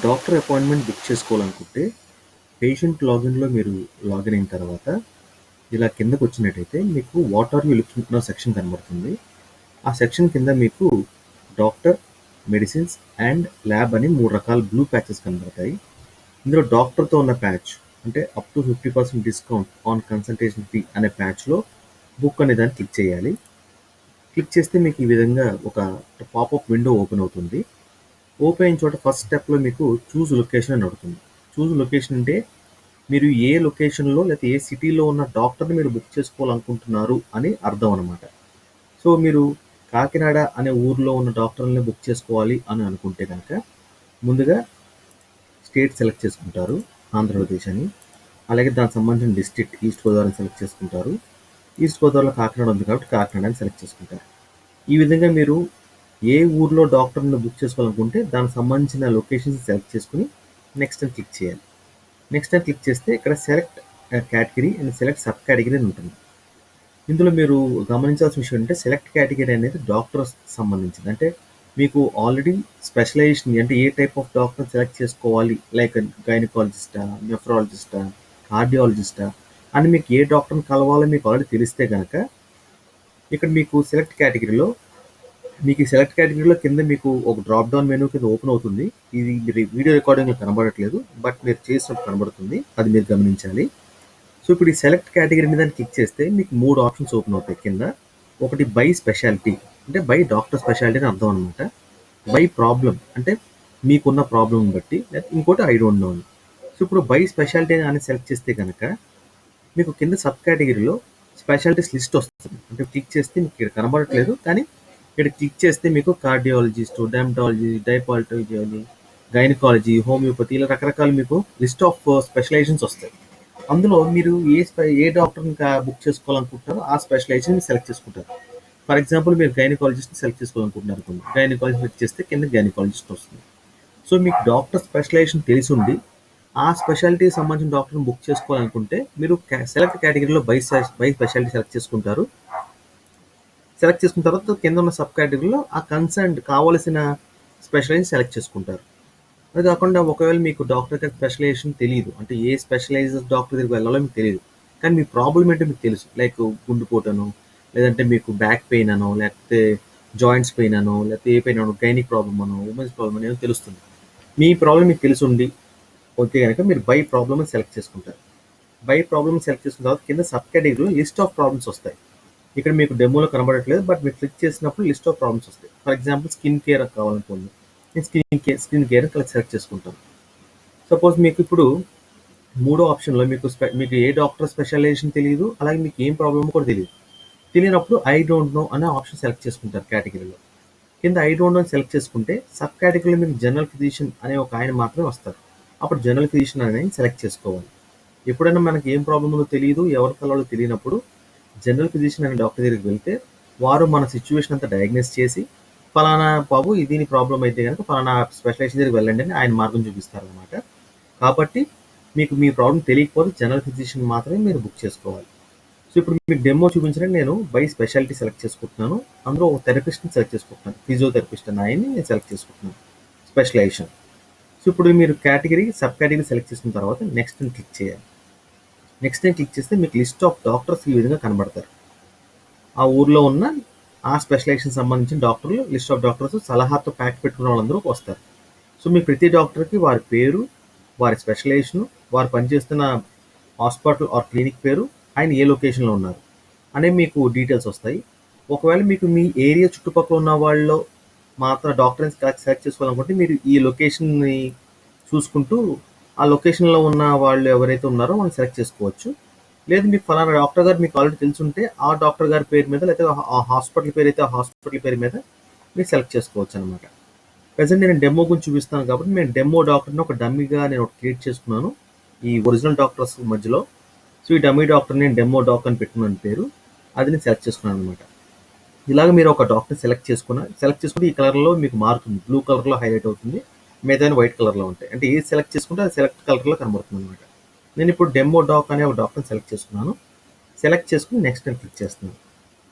Doctor appointment book చేసుకోవాలనుకుంటే patient లాగిన్‌లో మీరు లాగిన్ అయిన తర్వాత ఇలా కిందకొచ్చినట్టయితే మీకు what are you looking now section కనబడుతుంది. ఆ సెక్షన్ కింద మీకు డాక్టర్, మెడిసిన్స్ అండ్ ల్యాబ్ అని 3 రకాల బ్లూ ప్యాచెస్ కనబడతాయి. ఇందులో డాక్టర్‌తో ఉన్న ప్యాచ్ అంటే up to 50% discount on consultation fee అనే ప్యాచ్‌లో బుక్ అనే దాన్ని క్లిక్ చేయాలి. క్లిక్ చేస్తే మీకు ఈ విధంగా ఒక పాపప్ విండో ఓపెన్ అవుతుంది. ఓపెన్ అయిన చోట ఫస్ట్ స్టెప్‌లో మీకు చూజ్ లొకేషన్ అని అడుగుతుంది. చూజ్ లొకేషన్ అంటే మీరు ఏ లొకేషన్‌లో లేకపోతే ఏ సిటీలో ఉన్న డాక్టర్‌ని మీరు బుక్ చేసుకోవాలనుకుంటున్నారు అని అర్థం అనమాట. సో, మీరు కాకినాడ అనే ఊర్లో ఉన్న డాక్టర్‌ని బుక్ చేసుకోవాలి అని అనుకుంటే గనక ముందుగా స్టేట్ సెలెక్ట్ చేసుకుంటారు. ఆంధ్రప్రదేశ్ అని. అలాగే దానికి సంబంధించిన డిస్ట్రిక్ట్ ఈస్ట్ గోదావరిని సెలెక్ట్ చేసుకుంటారు. ఈస్ట్ గోదావరిలో కాకినాడ ఉంది కాబట్టి కాకినాడ అని సెలెక్ట్ చేసుకుంటారు. ఈ విధంగా మీరు ఏ ఊర్లో డాక్టర్‌ని బుక్ చేసుకోవాలనుకుంటే దానికి సంబంధించిన లొకేషన్స్ సెలెక్ట్ చేసుకొని నెక్స్ట్ అని క్లిక్ చేయాలి. నెక్స్ట్ అని క్లిక్ చేస్తే ఇక్కడ select category and select sub category అని ఉంటుంది. ఇందులో మీరు గమనించాల్సిన విషయం ఏంటంటే సెలెక్ట్ కేటగిరీ అనేది డాక్టర్స్ సంబంధించింది. అంటే మీకు ఆల్రెడీ స్పెషలైజేషన్ అంటే ఏ టైప్ ఆఫ్ డాక్టర్ సెలెక్ట్ చేసుకోవాలి లైక్ గైనకాలజిస్టా, నెఫ్రాలజిస్టా, కార్డియాలజిస్టా అని మీకు ఏ డాక్టర్ని కలవాలో మీకు ఆల్రెడీ తెలిస్తే కనుక ఇక్కడ మీకు సెలెక్ట్ కేటగిరీలో మీకు ఈ సెలెక్ట్ కేటగిరీలో కింద మీకు ఒక డ్రాప్ డౌన్ మెనూ కింద ఓపెన్ అవుతుంది. ఇది మీరు వీడియో రికార్డింగ్లో కనబడట్లేదు, బట్ మీరు చేసినప్పుడు కనబడుతుంది. అది మీరు గమనించాలి. సో ఇప్పుడు ఈ సెలెక్ట్ కేటగిరీ మీద క్లిక్ చేస్తే మీకు 3 ఆప్షన్స్ ఓపెన్ అవుతాయి కింద. ఒకటి బై స్పెషాలిటీ అంటే బై డాక్టర్ స్పెషాలిటీ అని అర్థం అనమాట. బై ప్రాబ్లం అంటే మీకున్న ప్రాబ్లం బట్టి, ఇంకోటి ఐ డోంట్ నో అని. సో ఇప్పుడు బై స్పెషాలిటీ అని సెలెక్ట్ చేస్తే కనుక మీకు కింద సబ్ కేటగిరీలో స్పెషాలిటీస్ లిస్ట్ వస్తుంది. అంటే క్లిక్ చేస్తే మీకు ఇక్కడ కనబడట్లేదు, కానీ ఇక్కడ క్లిక్ చేస్తే మీకు కార్డియాలజిస్ట్, డెర్మటాలజీ, డైపాలజీ, గైనకాలజీ, హోమియోపతి ఇలా రకరకాల మీకు లిస్ట్ ఆఫ్ స్పెషలైజేషన్స్ వస్తాయి. అందులో మీరు ఏ డాక్టర్ని బుక్ చేసుకోవాలనుకుంటారో ఆ స్పెషలైజేషన్ సెలెక్ట్ చేసుకుంటారు. ఫర్ ఎగ్జాంపుల్ మీరు గైనకాలజిస్ట్ని సెలెక్ట్ చేసుకోవాలనుకుంటున్నారు అనుకోండి. గైనకాలజిస్ట్ క్లిక్ చేస్తే కింద గైనకాలజిస్ట్ వస్తుంది. సో మీకు డాక్టర్ స్పెషలైజేషన్ తెలిసి ఉండి ఆ స్పెషాలిటీకి సంబంధించిన డాక్టర్ని బుక్ చేసుకోవాలనుకుంటే మీరు సెలెక్ట్ కేటగిరీలో బై స్పెషాలిటీ సెలెక్ట్ చేసుకుంటారు. సెలెక్ట్ చేసుకున్న తర్వాత కింద ఉన్న సబ్ కేటగిరీలో ఆ కన్సర్న్ కావాల్సిన స్పెషలైజేషన్ సెలెక్ట్ చేసుకుంటారు. అది కాకుండా ఒకవేళ మీకు డాక్టర్ గారి స్పెషలైజేషన్ తెలియదు, అంటే ఏ స్పెషలైజ్డ్ డాక్టర్ దగ్గరికి వెళ్ళాలో మీకు తెలియదు, కానీ మీ ప్రాబ్లం ఏంటో మీకు తెలుసు, లైక్ గుండెపోటనో లేదంటే మీకు బ్యాక్ పెయిన్ అనో లేకపోతే జాయింట్స్ పెయిన్ అనో లేకపోతే ఏ పెయిన్ అనో గైనిక్ ప్రాబ్లమ్ అనో ఉమెన్స్ ప్రాబ్లమ్ అనో తెలుస్తుంది. మీ ప్రాబ్లం మీకు తెలిసి ఉండి ఓకే కనుక మీరు బై ప్రాబ్లమ్ సెలెక్ట్ చేసుకుంటారు. బై ప్రాబ్లమ్ సెలెక్ట్ చేసుకున్న తర్వాత కింద సబ్ కేటగిరీలో లిస్ట్ ఆఫ్ ప్రాబ్లమ్స్ వస్తాయి. ఇక్కడ మీకు డెమోలో కనబడట్లేదు, బట్ మీరు క్లిక్ చేసినప్పుడు లిస్ట్ ఆఫ్ ప్రాబ్లమ్స్ వస్తాయి. ఫర్ ఎగ్జాంపుల్ స్కిన్ కేర్ కావాలనుకోండి, నేను స్కిన్ కేర్ సెలెక్ట్ చేసుకుంటాను. సపోజ్ మీకు ఇప్పుడు మూడో ఆప్షన్లో మీకు ఏ డాక్టర్ స్పెషలైజేషన్ తెలియదు, అలాగే మీకు ఏం ప్రాబ్లమ్ కూడా తెలియనప్పుడు ఐ డోంట్ నో అనే ఆప్షన్ సెలెక్ట్ చేసుకుంటారు కేటగిరీలో. కింద ఐ డోంట్ నో సెలెక్ట్ చేసుకుంటే సబ్ కేటగిరీలో మీకు జనరల్ ఫిజిషియన్ అనే ఒక ఆయన మాత్రమే వస్తారు. అప్పుడు జనరల్ ఫిజిషియన్ అనేది సెలెక్ట్ చేసుకోవాలి. ఎప్పుడైనా మనకి ఏం ప్రాబ్లం ఉందో తెలియదు, ఎవరి కలవాలో తెలియనప్పుడు జనరల్ ఫిజిషియన్ అనే డాక్టర్ దగ్గరికి వెళ్తే వారు మన సిచ్యువేషన్ అంతా డయాగ్నోస్ చేసి ఫలానా బాబు దీని ప్రాబ్లం అయితే కనుక ఫలానా స్పెషలైజేషన్ దగ్గరికి వెళ్ళండి అని ఆయన మార్గం చూపిస్తారు అనమాట. కాబట్టి మీకు మీ ప్రాబ్లం తెలియకపోతే జనరల్ ఫిజిషియన్ మాత్రమే మీరు బుక్ చేసుకోవాలి. సో ఇప్పుడు మీకు డెమో చూపించడానికి నేను బై స్పెషాలిటీ సెలెక్ట్ చేసుకుంటున్నాను. అందులో ఒక థెరపిస్ట్ని సెలెక్ట్ చేసుకుంటున్నాను, ఫిజియోథెరపిస్ట్ అని ఆయన్ని నేను సెలెక్ట్ చేసుకుంటున్నాను స్పెషలైజేషన్. సో ఇప్పుడు మీరు కేటగిరీ సబ్ కేటగిరీ సెలెక్ట్ చేసుకున్న తర్వాత నెక్స్ట్ క్లిక్ చేయాలి. నెక్స్ట్ టైం క్లిక్ చేస్తే మీకు లిస్ట్ ఆఫ్ డాక్టర్స్ ఈ విధంగా కనబడతారు. ఆ ఊర్లో ఉన్న ఆ స్పెషలైజేషన్ సంబంధించిన డాక్టర్లు లిస్ట్ ఆఫ్ డాక్టర్స్ సలహాతో ప్యాక్ పెట్టుకున్న వాళ్ళందరూ వస్తారు. సో మీ ప్రతి డాక్టర్కి వారి పేరు, వారి స్పెషలైజేషన్, వారు పనిచేస్తున్న హాస్పిటల్ ఆర్ క్లినిక్ పేరు, ఆయన ఏ లొకేషన్లో ఉన్నారు అనే మీకు డీటెయిల్స్ వస్తాయి. ఒకవేళ మీకు మీ ఏరియా చుట్టుపక్కల ఉన్న వాళ్ళలో మాత్రం డాక్టర్ని సెలెక్ట్ చేసుకోవాలనుకుంటే మీరు ఈ లొకేషన్ని చూసుకుంటూ ఆ లొకేషన్లో ఉన్న వాళ్ళు ఎవరైతే ఉన్నారో వాళ్ళని సెలెక్ట్ చేసుకోవచ్చు. లేదు మీకు ఫలానా డాక్టర్ గారు మీకు ఆల్రెడీ తెలుసుంటే ఆ డాక్టర్ గారి పేరు మీద లేకపోతే ఆ హాస్పిటల్ పేరు అయితే ఆ హాస్పిటల్ పేరు మీద మీరు సెలెక్ట్ చేసుకోవచ్చు అనమాట. ప్రజెంట్ నేను డెమో గురించి చూపిస్తాను కాబట్టి నేను డెమో డాక్టర్ని ఒక డమ్మీగా నేను క్రియేట్ చేసుకున్నాను ఈ ఒరిజినల్ డాక్టర్స్ మధ్యలో. సో ఈ డమ్మీ డాక్టర్ నేను డెమో డాక్టర్ అని పెట్టుకున్నాను పేరు, అది నేను సెలెక్ట్ చేసుకున్నాను అనమాట. ఇలాగ మీరు ఒక డాక్టర్ సెలెక్ట్ చేసుకుంటే ఈ కలర్లో మీకు మారుతుంది, బ్లూ కలర్లో హైలైట్ అవుతుంది, మిగతా వైట్ కలర్లో ఉంటాయి. అంటే ఏది సెలెక్ట్ చేసుకుంటే అది సెలెక్ట్ కలర్లో కనబడుతుంది అనమాట. నేను ఇప్పుడు డెమో డాక్ అనే ఒక డాక్టర్ని సెలెక్ట్ చేసుకున్నాను. సెలెక్ట్ చేసుకుని నెక్స్ట్ టైం క్లిక్ చేస్తున్నాను.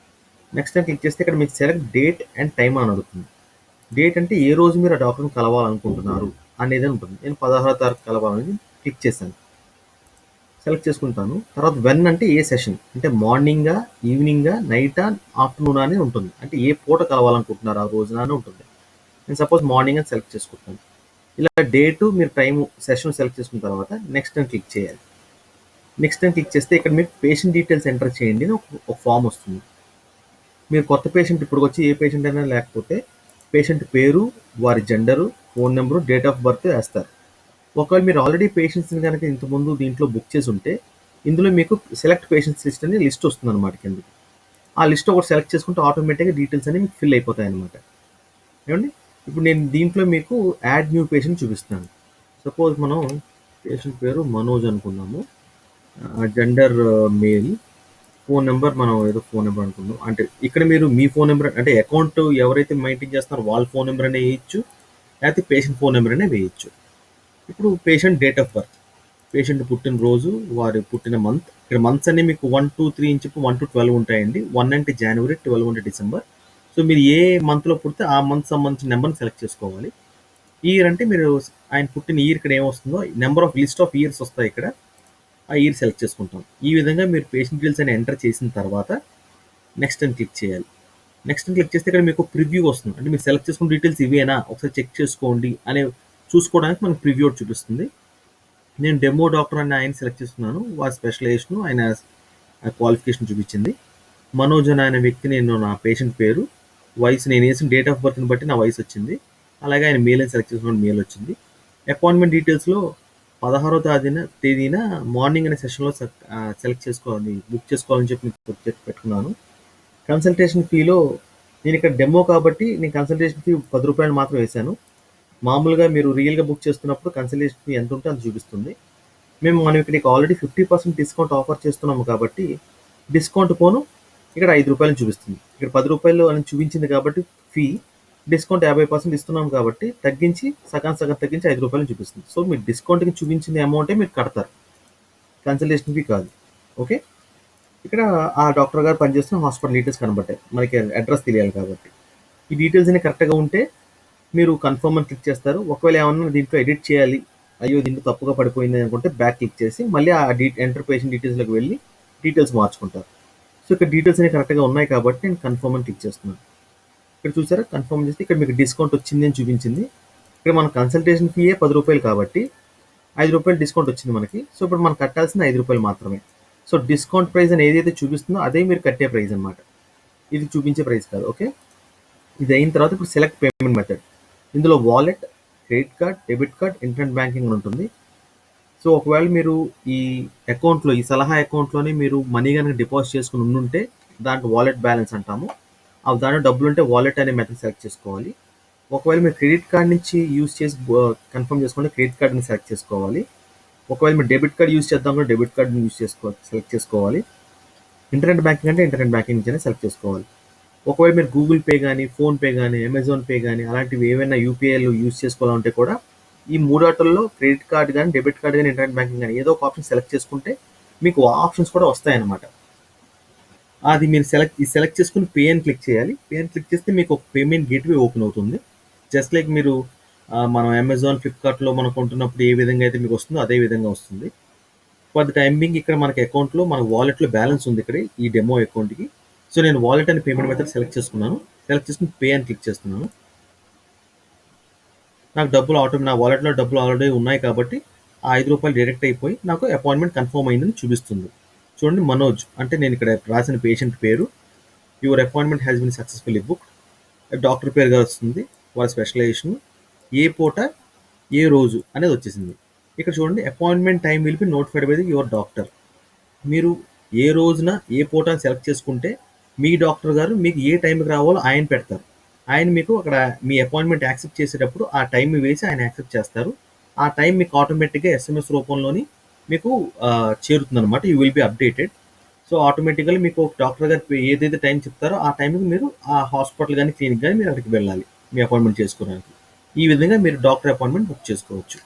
నెక్స్ట్ టైం క్లిక్ చేస్తే ఇక్కడ మీకు సెలెక్ట్ డేట్ అండ్ టైమ్ అని అడుగుతుంది. డేట్ అంటే ఏ రోజు మీరు ఆ డాక్టర్ని కలవాలనుకుంటున్నారు, అనేది ఉంటుంది. నేను 16వ తారీఖు కలవాలని క్లిక్ చేశాను. సెలెక్ట్ చేసుకుంటాను. తర్వాత వెన్ అంటే ఏ సెషన్, అంటే మార్నింగా, ఈవినింగా, నైటా, ఆఫ్టర్నూన్ అని ఉంటుంది. అంటే ఏ పూట కలవాలనుకుంటున్నారు ఆ రోజున అని ఉంటుంది. నేను సపోజ్ మార్నింగ్ అని సెలెక్ట్ చేసుకుంటాను. ఇలా డేటు మీరు టైము సెషన్ సెలెక్ట్ చేసుకున్న తర్వాత నెక్స్ట్ అని క్లిక్ చేయాలి. నెక్స్ట్ అని క్లిక్ చేస్తే ఇక్కడ మీకు పేషెంట్ డీటెయిల్స్ ఎంటర్ చేయండి అని ఒక ఫామ్ వస్తుంది. మీరు కొత్త పేషెంట్ ఇప్పుడు వచ్చి ఏ పేషెంట్ అయినా లేకపోతే పేషెంట్ పేరు, వారి gender, phone number, date of birth వేస్తారు. ఒకవేళ మీరు ఆల్రెడీ పేషెంట్స్ని కనుక ఇంతకుముందు దీంట్లో బుక్ చేసి ఉంటే ఇందులో మీకు సెలెక్ట్ పేషెంట్స్ లిస్ట్ అని లిస్ట్ వస్తుంది అనమాట కిందకి. ఆ లిస్ట్ ఒకటి సెలెక్ట్ చేసుకుంటే ఆటోమేటిక్గా డీటెయిల్స్ అనేవి మీకు ఫిల్ అయిపోతాయి అనమాట. ఏమండి, ఇప్పుడు నేను దీంట్లో మీకు యాడ్ న్యూ పేషెంట్ చూపిస్తున్నాను. సపోజ్ మనం పేషెంట్ పేరు మనోజ్ అనుకున్నాము, జెండర్ మేల్, ఫోన్ నెంబర్ మనం ఏదో ఫోన్ నెంబర్ అనుకున్నాం. అంటే ఇక్కడ మీరు మీ ఫోన్ నెంబర్ అంటే అకౌంట్ ఎవరైతే మెయింటైన్ చేస్తున్నారో వాళ్ళ ఫోన్ నెంబర్ అనే వేయచ్చు, లేకపోతే పేషెంట్ ఫోన్ నెంబర్ అనే వేయచ్చు. ఇప్పుడు patient date of birth, patient పుట్టిన రోజు, వారి పుట్టిన మంత్. ఇక్కడ మంత్స్ అన్ని మీకు 1 2 3 అని చెప్పి 1 to 12 ఉంటాయండి. 1 అంటే జనవరి, 12 అంటే డిసెంబర్. సో మీరు ఏ మంత్లో పుడితే ఆ మంత్ సంబంధించిన నెంబర్ని సెలెక్ట్ చేసుకోవాలి. ఇయర్ అంటే మీరు ఆయన పుట్టిన ఇయర్ ఇక్కడ ఏమొస్తుందో number of list of years వస్తాయి ఇక్కడ, ఆ ఇయర్ సెలెక్ట్ చేసుకుంటాం. ఈ విధంగా మీరు పేషెంట్ డీటెయిల్స్ అని ఎంటర్ చేసిన తర్వాత నెక్స్ట్ అని క్లిక్ చేయాలి. నెక్స్ట్ అని క్లిక్ చేస్తే ఇక్కడ మీకు ప్రివ్యూ వస్తుంది. అంటే మీరు సెలెక్ట్ చేసుకున్న డీటెయిల్స్ ఇవేనా ఒకసారి చెక్ చేసుకోండి అనే చూసుకోవడానికి మనకు ప్రివ్యూ చూపిస్తుంది. నేను డెమో డాక్టర్ అని ఆయన సెలెక్ట్ చేస్తున్నాను. వారి స్పెషలైజేషన్, ఆయన క్వాలిఫికేషన్ చూపించింది. మనోజ్ అని ఆయన వ్యక్తి, నేను నా పేషెంట్ పేరు, వయసు నేను వేసిన డేట్ ఆఫ్ బర్త్ని బట్టి నా వయసు వచ్చింది. అలాగే ఆయన మేల్ అని సెలెక్ట్ చేసుకున్న మేల్ వచ్చింది. అపాయింట్మెంట్ డీటెయిల్స్లో 16వ తేదీన మార్నింగ్ అనే సెషన్లో సెలెక్ట్ చేసుకోవాలని బుక్ చేసుకోవాలని చెప్పి పెట్టుకున్నాను. కన్సల్టేషన్ ఫీలో నేను ఇక్కడ డెమో కాబట్టి నేను కన్సల్టేషన్ ఫీ 10 రూపాయలు మాత్రం వేశాను. మామూలుగా మీరు రియల్గా బుక్ చేస్తున్నప్పుడు కన్సల్టేషన్ ఫీ ఎంత ఉంటే అంత చూపిస్తుంది. మనం ఇక్కడ ఆల్రెడీ 50% డిస్కౌంట్ ఆఫర్ చేస్తున్నాము కాబట్టి డిస్కౌంట్ పోను ఇక్కడ 5 రూపాయలు చూపిస్తుంది. ఇక్కడ 10 రూపాయలు అని చూపించింది కాబట్టి ఫీ, డిస్కౌంట్ 50% ఇస్తున్నాం కాబట్టి తగ్గించి సగం తగ్గించి 5 రూపాయలు చూపిస్తుంది. సో మీరు డిస్కౌంట్కి చూపించిన అమౌంటే మీరు కడతారు, కన్సల్టేషన్ ఫీ కాదు. ఓకే, ఇక్కడ ఆ డాక్టర్ గారు పనిచేస్తున్న హాస్పిటల్ డీటెయిల్స్ కనబడతాయి, మనకి అడ్రస్ తెలియాలి కాబట్టి. ఈ డీటెయిల్స్ అన్ని కరెక్ట్గా ఉంటే మీరు కన్ఫర్మ్ అని క్లిక్ చేస్తారు. ఒకవేళ ఏమన్నా దీంట్లో ఎడిట్ చేయాలి, అయ్యో దీంట్లో తప్పుగా పడిపోయింది అనుకుంటే బ్యాక్ క్లిక్ చేసి మళ్ళీ ఆ ఎంటర్ పేషెంట్ డీటెయిల్స్లోకి వెళ్ళి డీటెయిల్స్ మార్చుకుంటారు. సో ఇక్కడ డీటెయిల్స్ అన్ని కరెక్ట్గా ఉన్నాయి కాబట్టి నేను కన్ఫర్మ్ అని క్లిక్ చేస్తున్నాను. ఇక్కడ చూసారా, కన్ఫర్మ్ చేస్తే ఇక్కడ మీకు డిస్కౌంట్ వచ్చింది అని చూపించింది. ఇక్కడ మన కన్సల్టేషన్ ఫీయే 10 రూపాయలు కాబట్టి 5 రూపాయలు డిస్కౌంట్ వచ్చింది మనకి. సో ఇప్పుడు మనం కట్టాల్సిన 5 రూపాయలు మాత్రమే. సో డిస్కౌంట్ ప్రైస్ అని ఏదైతే చూపిస్తుందో అదే మీరు కట్టే ప్రైస్ అనమాట, ఇది చూపించే ప్రైస్ కాదు. ఓకే, ఇది అయిన తర్వాత ఇప్పుడు సెలెక్ట్ పేమెంట్ మెథడ్. ఇందులో wallet, credit card, debit card, internet banking ఉంటుంది. సో ఒకవేళ మీరు ఈ అకౌంట్లో, ఈ సలహా అకౌంట్లోనే మీరు మనీ కనుక డిపాజిట్ చేసుకుని ఉండుంటే దాంట్లో వాలెట్ బ్యాలెన్స్ అంటాము. దాంట్లో డబ్బులు ఉంటే వాలెట్ అనే మెథడ్ సెలెక్ట్ చేసుకోవాలి. ఒకవేళ మీరు క్రెడిట్ కార్డ్ నుంచి యూజ్ చేసి కన్ఫర్మ్ చేసుకుంటే క్రెడిట్ కార్డ్ని సెలెక్ట్ చేసుకోవాలి. ఒకవేళ మీరు డెబిట్ కార్డ్ యూజ్ చేద్దాం కూడా డెబిట్ కార్డ్ని సెలెక్ట్ చేసుకోవాలి. ఇంటర్నెట్ బ్యాంకింగ్ అంటే ఇంటర్నెట్ బ్యాంకింగ్ నుంచి సెలెక్ట్ చేసుకోవాలి. ఒకవేళ మీరు గూగుల్ పే కానీ, ఫోన్పే కానీ, అమెజాన్ పే కానీ అలాంటివి ఏవైనా యూపీఐలు యూజ్ చేసుకోవాలంటే కూడా ఈ 3 ఆటల్లో క్రెడిట్ కార్డ్ కానీ, డెబిట్ కార్డ్ కానీ, ఇంటర్నెట్ బ్యాంకింగ్ కానీ ఏదో ఒక ఆప్షన్ సెలెక్ట్ చేసుకుంటే మీకు ఆప్షన్స్ కూడా వస్తాయన్నమాట. అది మీరు సెలెక్ట్ చేసుకుని పే అని క్లిక్ చేయాలి. పే అని క్లిక్ చేస్తే మీకు ఒక పేమెంట్ గేట్వే ఓపెన్ అవుతుంది. జస్ట్ లైక్ మీరు మనం అమెజాన్, ఫ్లిప్కార్ట్లో మనం కొంటున్నప్పుడు ఏ విధంగా అయితే మీకు వస్తుందో అదే విధంగా వస్తుంది. ఫర్ ద టైం బింగ్ ఇక్కడ మనకి అకౌంట్లో, మన వాలెట్లో బ్యాలెన్స్ ఉంది ఇక్కడ ఈ డెమో అకౌంట్కి. సో నేను వాలెట్ అని పేమెంట్ మెథడ్ సెలెక్ట్ చేసుకున్నాను. సెలెక్ట్ చేసుకుని పే అని క్లిక్ చేస్తున్నాను. నాకు నా వాలెట్లో డబ్బులు ఆల్రెడీ ఉన్నాయి కాబట్టి ఆ 5 రూపాయలు డైరెక్ట్ అయిపోయి నాకు అపాయింట్మెంట్ కన్ఫర్మ్ అయిందని చూపిస్తుంది. చూడండి, మనోజ్ అంటే నేను ఇక్కడ రాసిన పేషెంట్ పేరు, your appointment has been successfully booked, doctor పేరుగా వస్తుంది, వాళ్ళ స్పెషలైజేషన్, ఏ పూట ఏ రోజు అనేది వచ్చేసింది. ఇక్కడ చూడండి, appointment time will be notified by your doctor. మీరు ఏ రోజున ఏ పూట సెలెక్ట్ చేసుకుంటే మీ డాక్టర్ గారు మీకు ఏ టైంకి రావాలో ఆయన పెడతారు. ఆయన మీకు అక్కడ మీ అపాయింట్మెంట్ యాక్సెప్ట్ చేసేటప్పుడు ఆ టైం వేసి ఆయన యాక్సెప్ట్ చేస్తారు. ఆ టైం మీకు ఆటోమేటిక్గా ఎస్ఎంఎస్ రూపంలోని మీకు చేరుతుంది అనమాట. You will be updated. So ఆటోమేటిక్గా మీకు డాక్టర్ గారు ఏదైతే టైం చెప్తారో ఆ టైంకి మీరు ఆ హాస్పిటల్ కానీ క్లినిక్ కానీ మీరు అక్కడికి వెళ్ళాలి మీ అపాయింట్మెంట్ చేసుకోవడానికి. ఈ విధంగా మీరు డాక్టర్ అపాయింట్మెంట్ బుక్ చేసుకోవచ్చు.